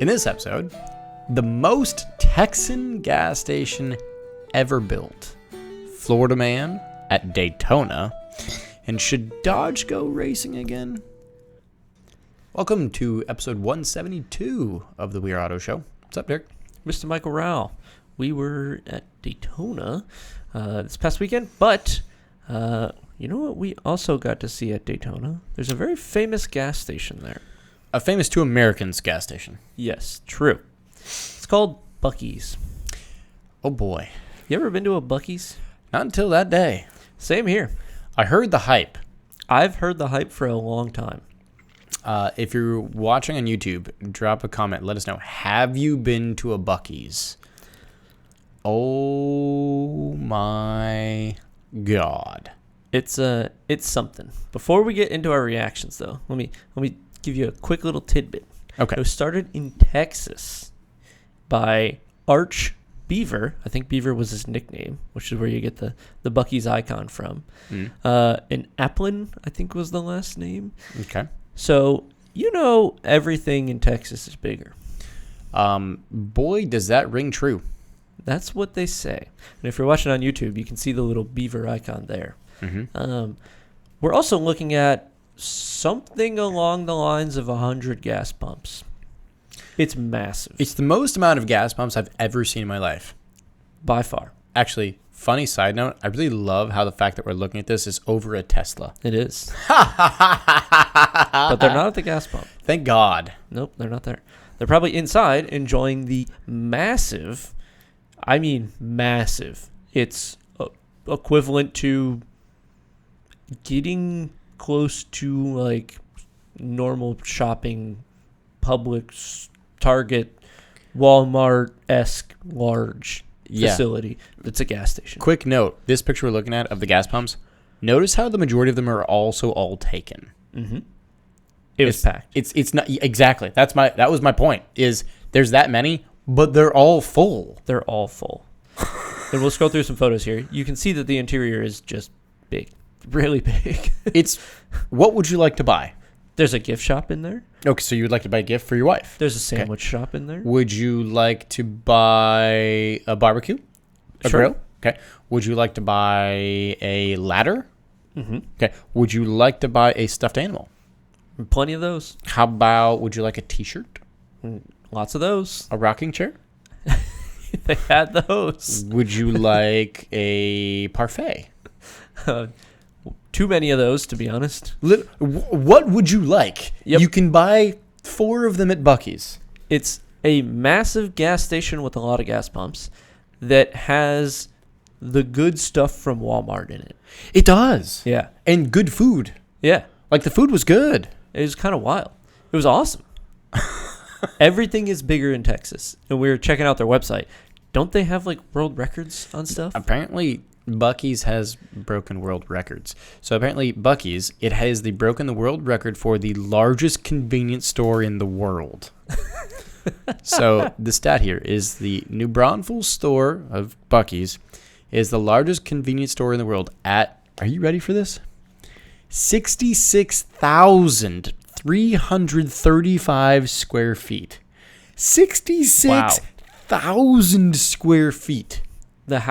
In this episode, the most Texan gas station ever built, Florida man at Daytona, and should Dodge go racing again? Welcome to episode 172 of the We Are Auto Show. What's up, Derek? Mr. Michael Rao. We were at Daytona this past weekend, but you know what we also got to see at Daytona? There's a very famous gas station there. A famous to Americans gas station. Yes, true. It's called Buc-ees. Oh boy. You ever been to a Buc-ees? Not until that day. Same here. I heard the hype. I've heard the hype for a long time. If you're watching on YouTube, drop a comment. Let us know. Have you been to a Buc-ees? Oh my God. It's something. Before we get into our reactions, though, let me give you a quick little tidbit. Okay. It was started in Texas by Arch Beaver. I think Beaver was his nickname, which is where you get the Buc-ees icon from. And Applin, I think, was the last name. Okay. So, you know, everything in Texas is bigger. Boy, does that ring true. That's what they say. And if you're watching on YouTube, you can see the little beaver icon there. Mm-hmm. We're also looking at something along the lines of 100 gas pumps. It's massive. It's the most amount of gas pumps I've ever seen in my life. By far. Actually, funny side note, I really love how the fact that we're looking at this is over a Tesla. It is. But they're not at the gas pump. Thank God. Nope, they're not there. They're probably inside enjoying the massive, I mean massive. It's equivalent to getting close to like normal shopping, Publix, Target, Walmart-esque large facility that's a gas station. Quick note, this picture we're looking at of the gas pumps, notice how the majority of them are also all taken. Mm-hmm. It was packed. It's not exactly. That was my point. Is there's that many, but they're all full. They're all full. And we'll scroll through some photos here. You can see that the interior is just big. Really big. What would you like to buy? There's a gift shop in there. Okay, so you would like to buy a gift for your wife. There's a sandwich shop in there. Would you like to buy a barbecue? A Sure. grill? Okay. Would you like to buy a ladder? Mm-hmm. Okay. Would you like to buy a stuffed animal? Plenty of those. How about, would you like a t-shirt? Lots of those. A rocking chair? They had those. Would you like a parfait? Too many of those, to be honest. What would you like? Yep. You can buy 4 of them at Buc-ees. It's a massive gas station with a lot of gas pumps that has the good stuff from Walmart in it. It does. Yeah. And good food. Yeah. Like, the food was good. It was kind of wild. It was awesome. Everything is bigger in Texas. And we were checking out their website. Don't they have, like, world records on stuff? Apparently, Buc-ees has broken world records. So apparently, Buc-ees, it has broken the world record for the largest convenience store in the world. So the stat here is the New Braunfels store of Buc-ees is the largest convenience store in the world at, are you ready for this? 66,335 square feet. 66,000 square feet.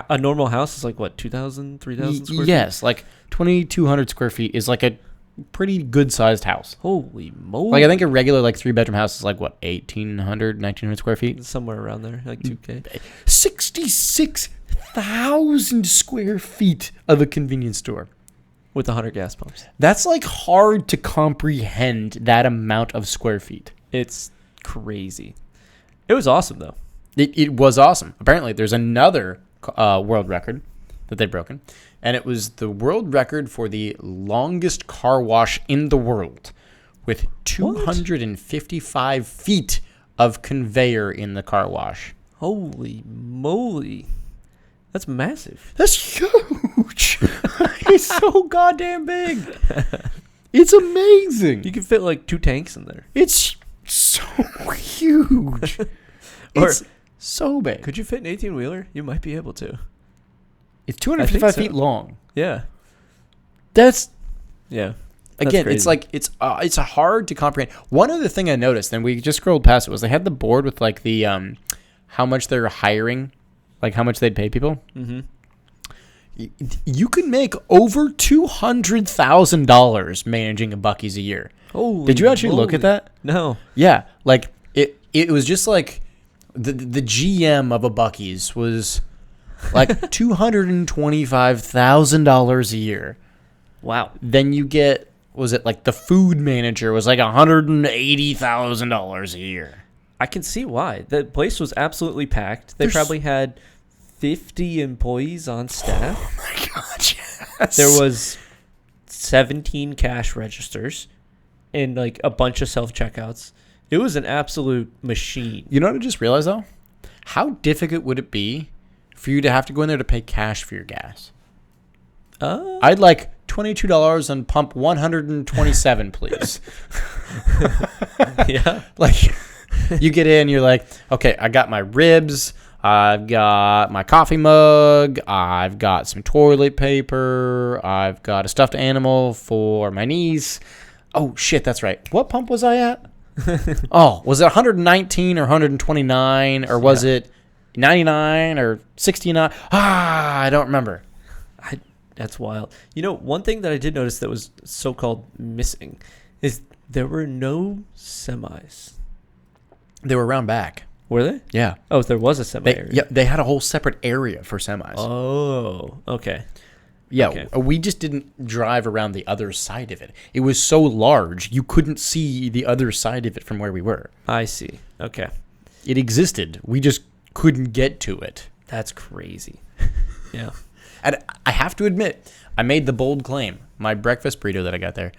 A normal house is like, what, 2,000, 3,000 square feet? Yes, like 2,200 square feet is like a pretty good-sized house. Holy moly. Like, I think a regular, like, 3-bedroom house is like, what, 1,800, 1,900 square feet? Somewhere around there, like 2K. 66,000 square feet of a convenience store. With 100 gas pumps. That's, like, hard to comprehend, that amount of square feet. It's crazy. It was awesome, though. It was awesome. Apparently, there's another world record that they've broken, and it was the world record for the longest car wash in the world, with 255 feet of conveyor in the car wash. Holy moly. That's massive. That's huge. It's so goddamn big. It's amazing. You can fit like 2 tanks in there. It's so huge. It's so big. Could you fit an 18-wheeler? You might be able to. It's 255 feet so. long. Yeah. That's Yeah. Again, it's like it's hard to comprehend. One other thing I noticed, and we just scrolled past it, was they had the board with like the how much they're hiring, like how much they'd pay people. Mm-hmm. You can make over $200,000 managing a Buc-ee's a year. Oh, did you actually look at that? No. Yeah, like it was just like the GM of a Buc-ee's was like $225,000 a year. Wow. Then you get, was it like the food manager was like $180,000 a year. I can see why. The place was absolutely packed. They probably had 50 employees on staff. Oh my god, yes. There was 17 cash registers and like a bunch of self-checkouts. It was an absolute machine. You know what I just realized though? How difficult would it be for you to have to go in there to pay cash for your gas? I'd like $22 and pump 127, please. Yeah. Like, you get in, you're like, okay, I got my ribs, I've got my coffee mug, I've got some toilet paper, I've got a stuffed animal for my niece. Oh, shit, that's right. What pump was I at? Oh, was it 119 or 129, or was it 99 or 69? I don't remember. That's wild. You know, one thing that I did notice that was so-called missing is there were no semis. They were around back. Were they? Yeah. Oh, there was a semi area. Yeah, they had a whole separate area for semis. Oh, okay. Yeah, okay. We just didn't drive around the other side of it. It was so large, you couldn't see the other side of it from where we were. I see. Okay. It existed. We just couldn't get to it. That's crazy. Yeah. And I have to admit, I made the bold claim. My breakfast burrito that I got there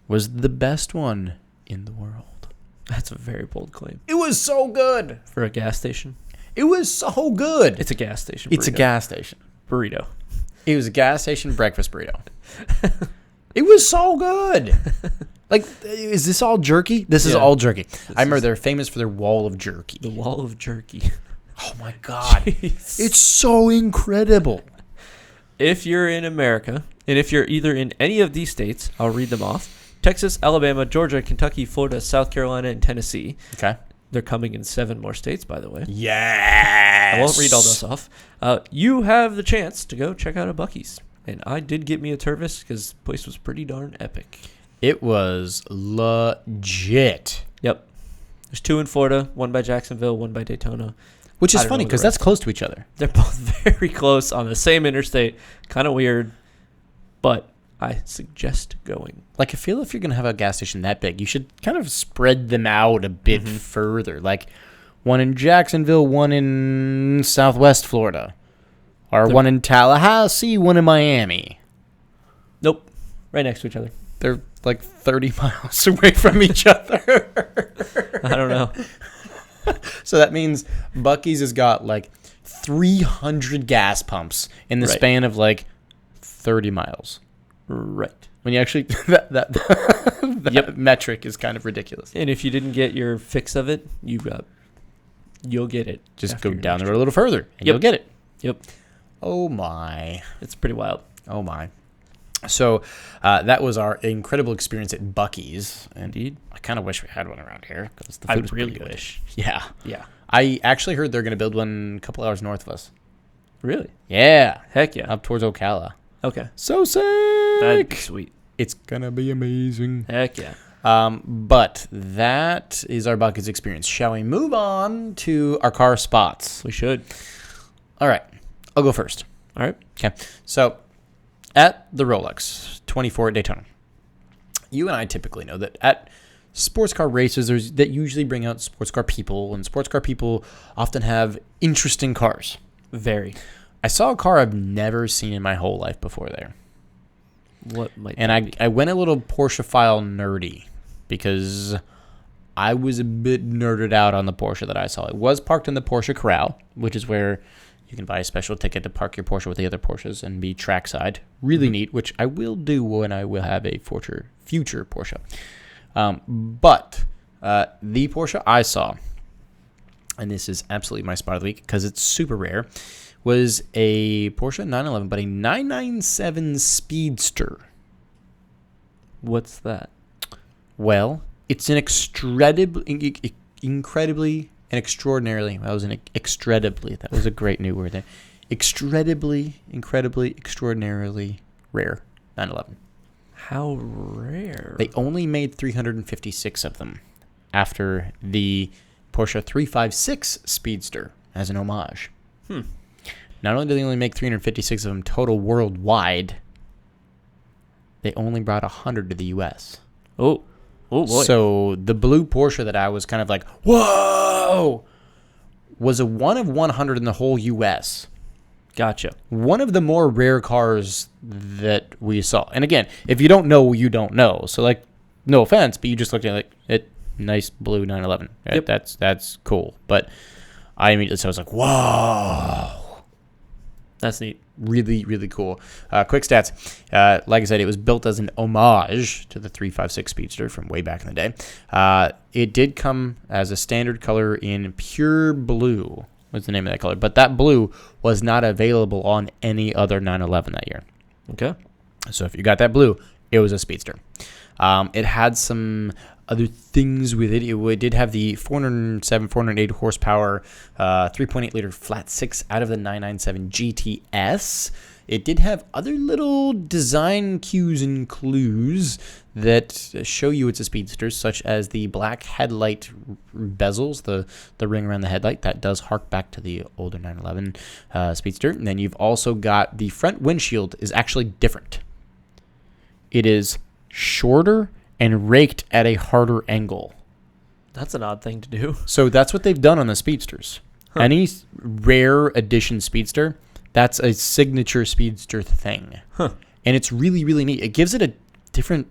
was the best one in the world. That's a very bold claim. It was so good. For a gas station? It was so good. It's a gas station burrito. It's a gas station burrito. It was a gas station breakfast burrito. It was so good. Like, is this all jerky? This is all jerky. I remember they're famous for their wall of jerky. The wall of jerky. Oh, my God. Jeez. It's so incredible. If you're in America, and if you're either in any of these states, I'll read them off. Texas, Alabama, Georgia, Kentucky, Florida, South Carolina, and Tennessee. Okay. They're coming in 7 more states, by the way. Yes. I won't read all this off. You have the chance to go check out a Buc-ee's. And I did get me a Tervis because the place was pretty darn epic. It was legit. Yep. There's 2 in Florida, 1 by Jacksonville, 1 by Daytona. Which is funny because that's close to each other. They're both very close on the same interstate. Kind of weird, but I suggest going. Like, I feel if you're going to have a gas station that big, you should kind of spread them out a bit further. Like, 1 in Jacksonville, 1 in Southwest Florida. Or 1 in Tallahassee, 1 in Miami. Nope. Right next to each other. They're like 30 miles away from each other. I don't know. So that means Buc-ee's has got like 300 gas pumps in the span of like 30 miles. Right. When you actually, that metric is kind of ridiculous. And if you didn't get your fix of it, you'll get it. Just go down the road a little further and you'll get it. Yep. Oh my. It's pretty wild. Oh my. So that was our incredible experience at Buc-ee's. Indeed. I kind of wish we had one around here because the food was really pretty good. wish. Yeah. Yeah. I actually heard they're going to build one a couple hours north of us. Really? Yeah. Heck yeah. Up towards Ocala. Okay. So sick. That'd be sweet. It's going to be amazing. Heck yeah. But that is our Buc-ee's experience. Shall we move on to our car spots? We should. All right. I'll go first. All right. Okay. So at the Rolex 24 at Daytona, you and I typically know that at sports car races, that usually bring out sports car people, and sports car people often have interesting cars. Very. I saw a car I've never seen in my whole life before there. What might and I went a little Porsche-phile nerdy because I was a bit nerded out on the Porsche that I saw. It was parked in the Porsche Corral, which is where you can buy a special ticket to park your Porsche with the other Porsches and be trackside. Really neat, which I will do when I will have a future Porsche. But the Porsche I saw, and this is absolutely my spot of the week because it's super rare, was a Porsche 911, but a 997 Speedster. What's that? Well, it's an incredibly and extraordinarily. That was that was a great new word there. Incredibly, extraordinarily rare 911. How rare? They only made 356 of them after the Porsche 356 Speedster as an homage. Not only did they only make 356 of them total worldwide, they only brought 100 to the U.S. Oh boy. So the blue Porsche that I was kind of like, whoa, was a 1 of 100 in the whole U.S. Gotcha. One of the more rare cars that we saw. And again, if you don't know, you don't know. So, like, no offense, but you just looked at it, nice blue 911. Yep. That's cool. But I immediately, so I was like, whoa. That's neat. Really, really cool. Quick stats. Like I said, it was built as an homage to the 356 Speedster from way back in the day. It did come as a standard color in pure blue. What's the name of that color? But that blue was not available on any other 911 that year. Okay. So if you got that blue, it was a Speedster. It had some other things with it. It did have the 408 horsepower, 3.8 liter flat six out of the 997 GTS. It did have other little design cues and clues that show you it's a Speedster, such as the black headlight bezels, the ring around the headlight. That does hark back to the older 911 Speedster. And then you've also got the front windshield is actually different. It is shorter and raked at a harder angle. That's an odd thing to do. So that's what they've done on the Speedsters. Any rare edition Speedster, that's a signature Speedster thing. And it's really, really neat. It gives it a different...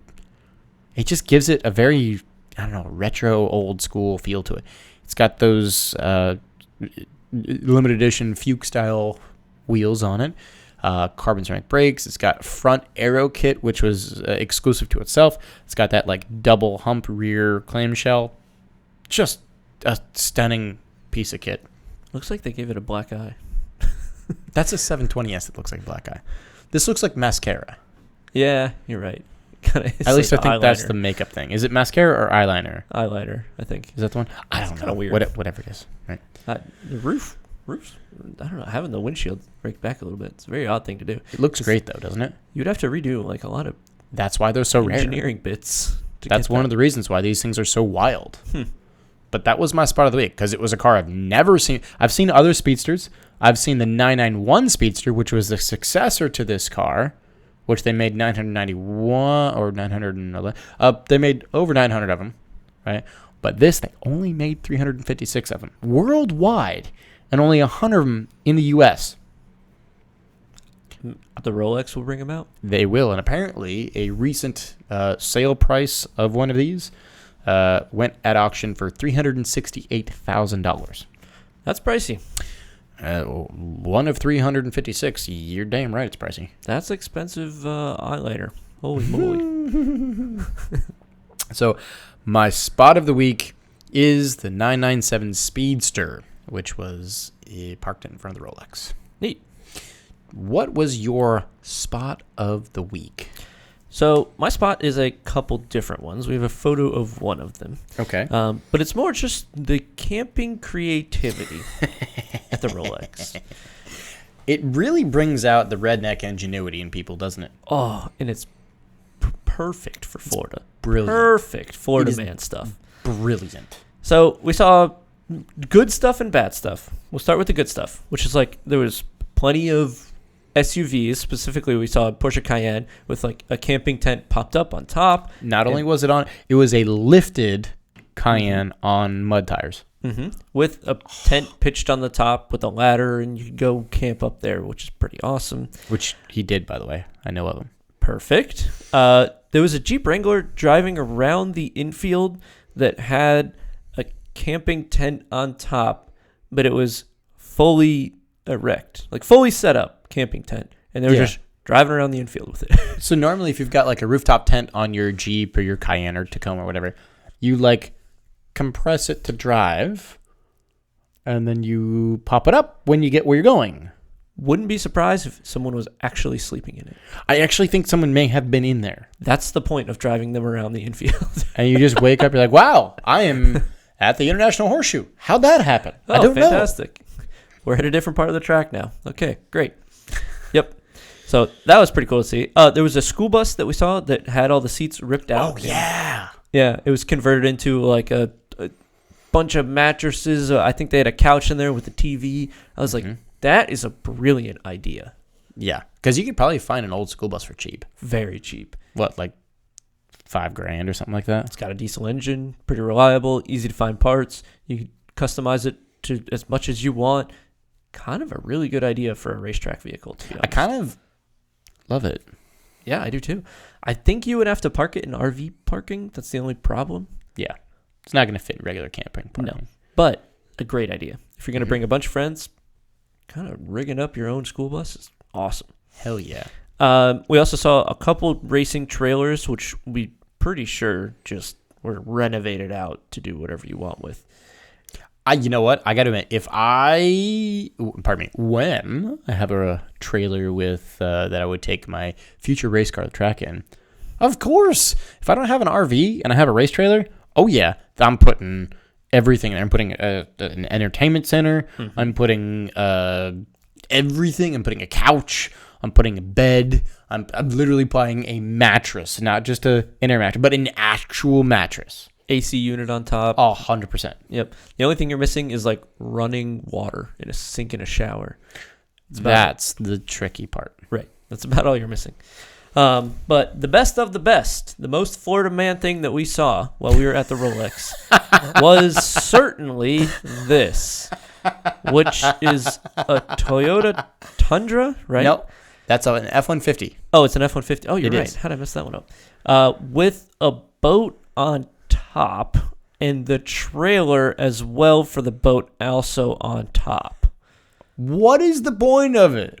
It just gives it a very, retro, old school feel to it. It's got those limited edition Fuchs-style wheels on it. Carbon ceramic brakes. It's got front aero kit, which was exclusive to itself. It's got that double hump rear clamshell. Just a stunning piece of kit. Looks like they gave it a black eye. That's a 720S that looks like black eye. This looks like mascara. Yeah, you're right. At least I think that's the makeup thing. Is it mascara or eyeliner? Eyeliner, I think. Is that the one? I don't know. Kind of weird. Whatever it is. Right. The roofs. I don't know. Having the windshield break back a little bit. It's a very odd thing to do. It looks great though, doesn't it? You'd have to redo a lot of. That's why they're so rare. Engineering bits. That's one of the reasons why these things are so wild. But that was my spot of the week because it was a car I've never seen. I've seen other Speedsters. I've seen the 991 Speedster, which was the successor to this car, which they made 991 or 911. They made over 900 of them, right? But this, they only made 356 of them worldwide, and only 100 of them in the U.S. The Rolex will bring them out? They will, and apparently a recent sale price of one of these went at auction for $368,000. That's pricey. One of 356. You're damn right it's pricey. That's expensive eyeliner. Holy moly. So my spot of the week is the 997 Speedster, which was parked in front of the Rolex. Neat. What was your spot of the week? So my spot is a couple different ones. We have a photo of one of them. Okay. But it's more just the camping creativity at the Rolex. It really brings out the redneck ingenuity in people, doesn't it? Oh, and it's perfect for Florida. Brilliant. Perfect Florida man stuff. Brilliant. So we saw good stuff and bad stuff. We'll start with the good stuff, which is there was plenty of SUVs. Specifically, we saw a Porsche Cayenne with a camping tent popped up on top. Not only was it on, it was a lifted Cayenne on mud tires. Mm-hmm. With a tent pitched on the top with a ladder, and you could go camp up there, which is pretty awesome. Which he did, by the way. I know of him. Perfect. There was a Jeep Wrangler driving around the infield that had a camping tent on top, but it was fully erect, fully set up camping tent, and they were just driving around the infield with it. So normally if you've got a rooftop tent on your Jeep or your Cayenne or Tacoma or whatever, you compress it to drive, and then you pop it up when you get where you're going. Wouldn't be surprised if someone was actually sleeping in it. I actually think someone may have been in there. That's the point of driving them around the infield. And you just wake up, you're like, wow, I am at the International Horseshoe. How'd that happen? I don't fantastic. We're at a different part of the track now. Okay, great. Yep. So that was pretty cool to see. There was a school bus that we saw that had all the seats ripped out. Oh, yeah. Yeah, it was converted into like a bunch of mattresses. I think they had a couch in there with a TV. I was like, that is a brilliant idea. Yeah, because you could probably find an old school bus for cheap. Very cheap. What, like $5,000 or something like that? It's got a diesel engine, pretty reliable, easy to find parts. You can customize it to as much as you want. Kind of a really good idea for a racetrack vehicle, to be honest. I kind of love it. Yeah, I do too. I think you would have to park it in RV parking. That's the only problem. Yeah. It's not going to fit in regular camping parking. No. But a great idea. If you're going to bring a bunch of friends, kind of rigging up your own school bus is awesome. Hell yeah. We also saw a couple racing trailers, which we pretty sure just were renovated out to do whatever you want with. You know what? I got to admit, when I have a trailer with that I would take my future race car track in, of course, if I don't have an RV and I have a race trailer, oh yeah, I'm putting everything in there. I'm putting an entertainment center. I'm putting everything. I'm putting a couch. I'm putting a bed. I'm literally putting a mattress, not just a inner mattress, but an actual mattress. AC unit on top. Oh, 100%. Yep. The only thing you're missing is like running water in a sink in a shower. That's the tricky part. Right. That's about all you're missing. But the best of the best, the most Florida man thing that we saw while we were at the Rolex was certainly this, which is a Toyota Tundra, right? Nope. That's an F-150. Oh, it's an F-150. Oh, you're right. Is. How did I mess that one up? With a boat on top and the trailer as well for the boat also on top. What is the point of it?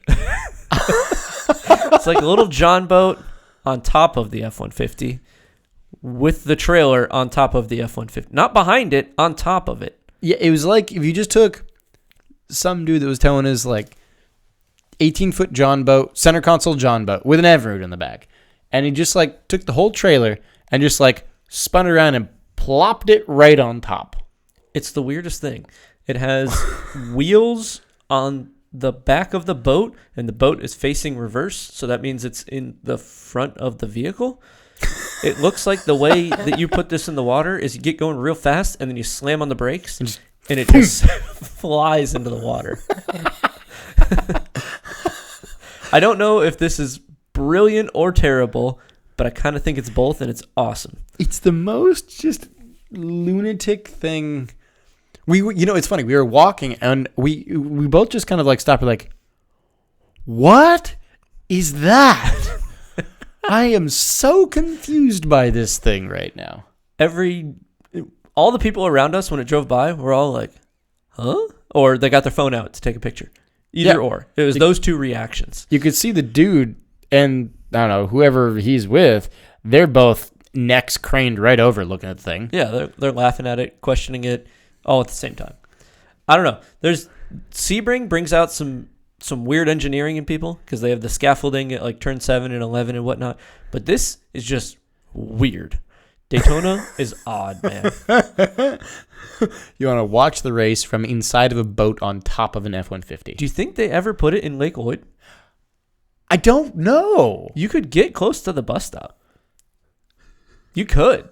It's like a little John boat on top of the F-150 with the trailer on top of the F-150. Not behind it, on top of it. Yeah, it was like if you just took some dude that was towing his like 18-foot John boat, center console John boat with an Evinrude in the back, and he just like took the whole trailer and just like spun it around and plopped it right on top. It's the weirdest thing. It has wheels on the back of the boat, and the boat is facing reverse, so that means it's in the front of the vehicle. It looks like the way that you put this in the water is you get going real fast, and then you slam on the brakes, and it just flies into the water. I don't know if this is brilliant or terrible, but I kind of think it's both, and it's awesome. It's the most just lunatic thing. It's funny. We were walking, and we both just kind of like stopped. We're like, what is that? I am so confused by this thing right now. All the people around us when it drove by were all like, huh? Or they got their phone out to take a picture. Either or. It was those two reactions. You could see the dude and, I don't know, whoever he's with, they're both necks craned right over looking at the thing. Yeah, they're laughing at it, questioning it, all at the same time. I don't know. Sebring brings out some weird engineering in people because they have the scaffolding at like turn 7 and 11 and whatnot. But this is just weird. Daytona is odd, man. You want to watch the race from inside of a boat on top of an F-150. Do you think they ever put it in Lake Lloyd? I don't know. You could get close to the bus stop. You could.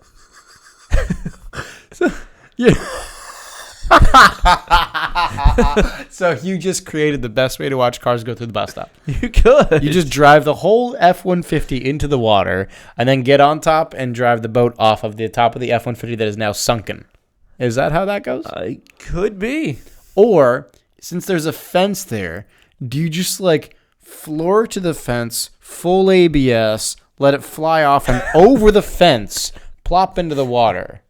Yeah. So you just created the best way to watch cars go through the bus stop. You could. You just drive the whole F-150 into the water and then get on top and drive the boat off of the top of the F-150 that is now sunken. Is that how that goes? Could be. Or, since there's a fence there, do you just like floor to the fence, full ABS, let it fly off and over the fence, plop into the water,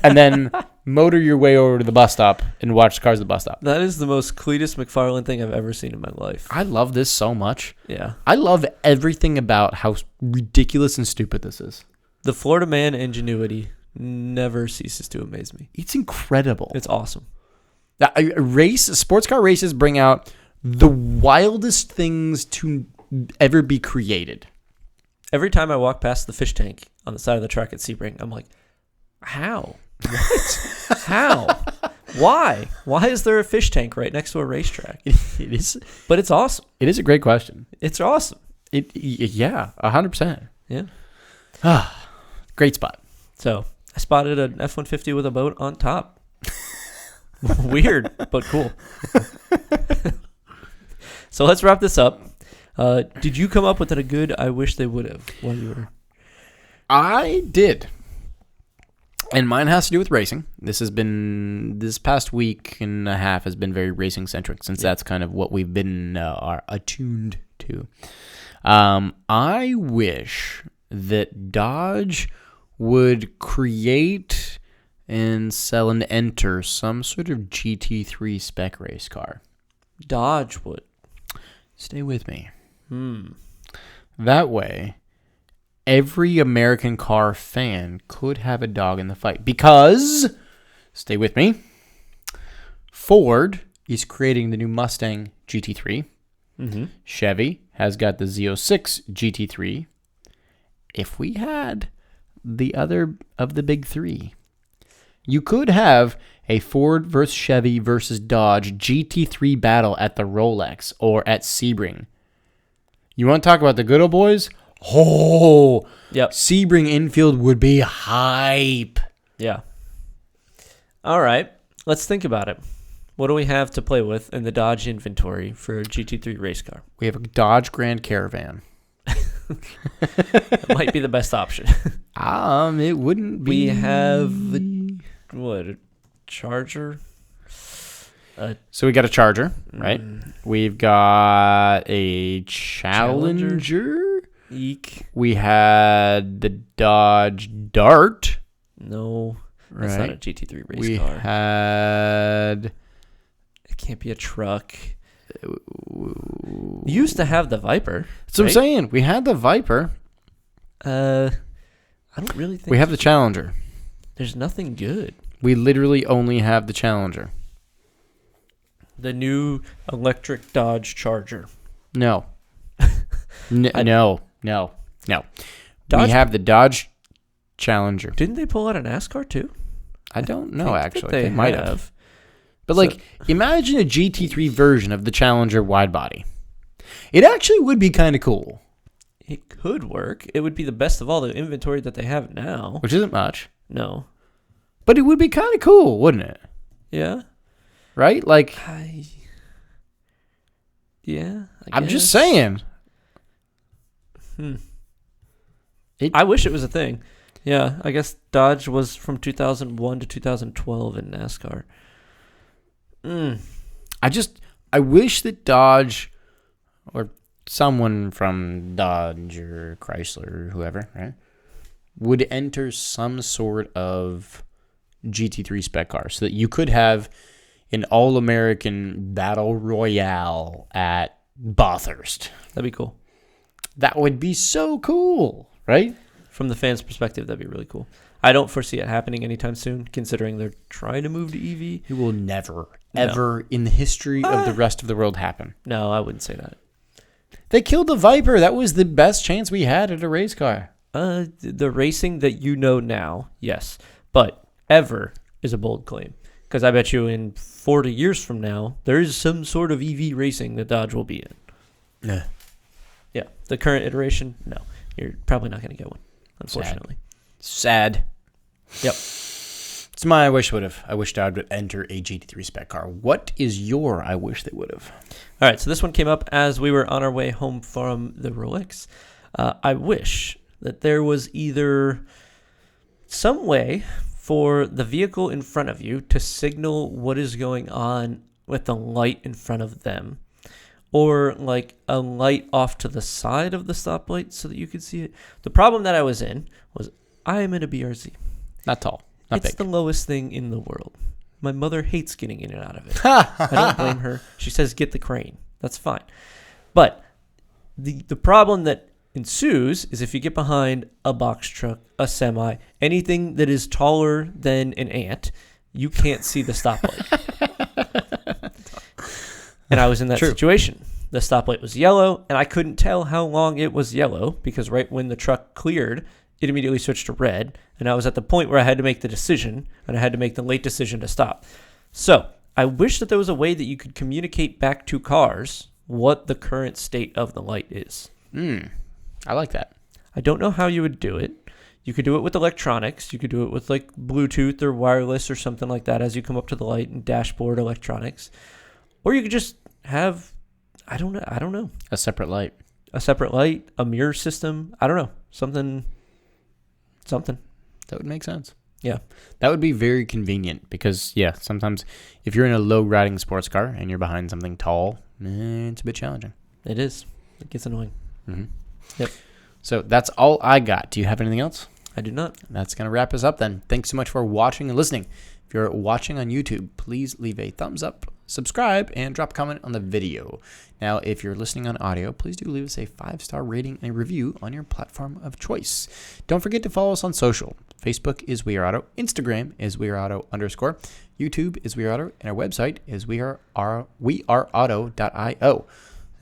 and then motor your way over to the bus stop and watch cars at the bus stop? That is the most Cletus McFarlane thing I've ever seen in my life. I love this so much. Yeah. I love everything about how ridiculous and stupid this is. The Florida man ingenuity never ceases to amaze me. It's incredible. It's awesome. Sports car races bring out the wildest things to ever be created. Every time I walk past the fish tank on the side of the track at Sebring, I'm like, how? What? How? Why? Why is there a fish tank right next to a racetrack? It is, but it's awesome. It is a great question. It's awesome. Yeah, 100%. Yeah. Great spot. So I spotted an F-150 with a boat on top. Weird, but cool. So let's wrap this up. Did you come up with a good I wish they would have while you were? I did. And mine has to do with racing. This past week and a half has been very racing centric, since that's kind of what we've been attuned to. I wish that Dodge would create and sell and enter some sort of GT3 spec race car. Dodge would. Stay with me. That way, every American car fan could have a dog in the fight. Because, stay with me, Ford is creating the new Mustang GT3. Mm-hmm. Chevy has got the Z06 GT3. If we had the other of the big three, you could have a Ford versus Chevy versus Dodge GT3 battle at the Rolex or at Sebring. You want to talk about the good old boys? Oh, yep. Sebring infield would be hype. Yeah. All right. Let's think about it. What do we have to play with in the Dodge inventory for a GT3 race car? We have a Dodge Grand Caravan. That might be the best option. It wouldn't be. We have a Charger. So we got a Charger, right? We've got a Challenger. Eek. We had the Dodge Dart. No, that's not a GT3 race we car. Had. It can't be a truck. You used to have the Viper. That's what I'm saying. We had the Viper. I don't really think we have the Challenger. There's nothing good. We literally only have the Challenger. The new electric Dodge Charger. No. No. Dodge, we have the Dodge Challenger. Didn't they pull out a NASCAR too? I don't know, actually. They might have. But, imagine a GT3 version of the Challenger wide body. It actually would be kind of cool. It could work. It would be the best of all the inventory that they have now. Which isn't much. No. But it would be kind of cool, wouldn't it? Yeah. Right? I'm just saying. I wish it was a thing. Yeah, I guess Dodge was from 2001 to 2012 in NASCAR. I wish that Dodge or someone from Dodge or Chrysler or whoever, right, would enter some sort of GT3 spec car so that you could have an all-American battle royale at Bathurst. That'd be cool. That would be so cool, right? From the fans' perspective, that'd be really cool. I don't foresee it happening anytime soon, considering they're trying to move to EV. It will never, ever in the history of the rest of the world happen. No, I wouldn't say that. They killed the Viper. That was the best chance we had at a race car. The racing that you know now, yes. But ever is a bold claim. Because I bet you in 40 years from now, there is some sort of EV racing that Dodge will be in. Yeah. Yeah. The current iteration, no. You're probably not going to get one, unfortunately. Sad. Yep. It's my I wish would have. I wish Dodge would enter a GT3 spec car. What is your I wish they would have? All right, so this one came up as we were on our way home from the Rolex. I wish that there was either some way for the vehicle in front of you to signal what is going on with the light in front of them, or like a light off to the side of the stoplight so that you could see it. The problem that I was in was I am in a BRZ. Not tall. Not It's big. the lowest thing in the world. My mother hates getting in and out of it. I don't blame her. She says, get the crane. That's fine. But the problem that ensues is if you get behind a box truck, a semi, anything that is taller than an ant, you can't see the stoplight. And I was in that True. situation. The stoplight was yellow, and I couldn't tell how long it was yellow because right when the truck cleared, it immediately switched to red. And I was at the point where I had to make the decision, and I had to make the late decision to stop. So I wish that there was a way that you could communicate back to cars what the current state of the light is. I like that. I don't know how you would do it. You could do it with electronics. You could do it with like Bluetooth or wireless or something like that as you come up to the light and dashboard electronics. Or you could just have, I don't know. A separate light. A separate light, a mirror system. I don't know. Something. That would make sense. Yeah. That would be very convenient because, yeah, sometimes if you're in a low-riding sports car and you're behind something tall, it's a bit challenging. It is. It gets annoying. Mm-hmm. Yep. So that's all I got. Do you have anything else? I do not. That's going to wrap us up then. Thanks so much for watching and listening. If you're watching on YouTube, please leave a thumbs up, subscribe, and drop a comment on the video. Now, if you're listening on audio, please do leave us a 5-star rating and a review on your platform of choice. Don't forget to follow us on social. Facebook is We Are Auto. Instagram is We Are Auto _. YouTube is We Are Auto. And our website is weareauto.io.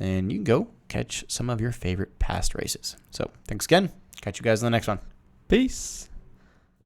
And you can go catch some of your favorite past races. So thanks again. Catch you guys in the next one. Peace.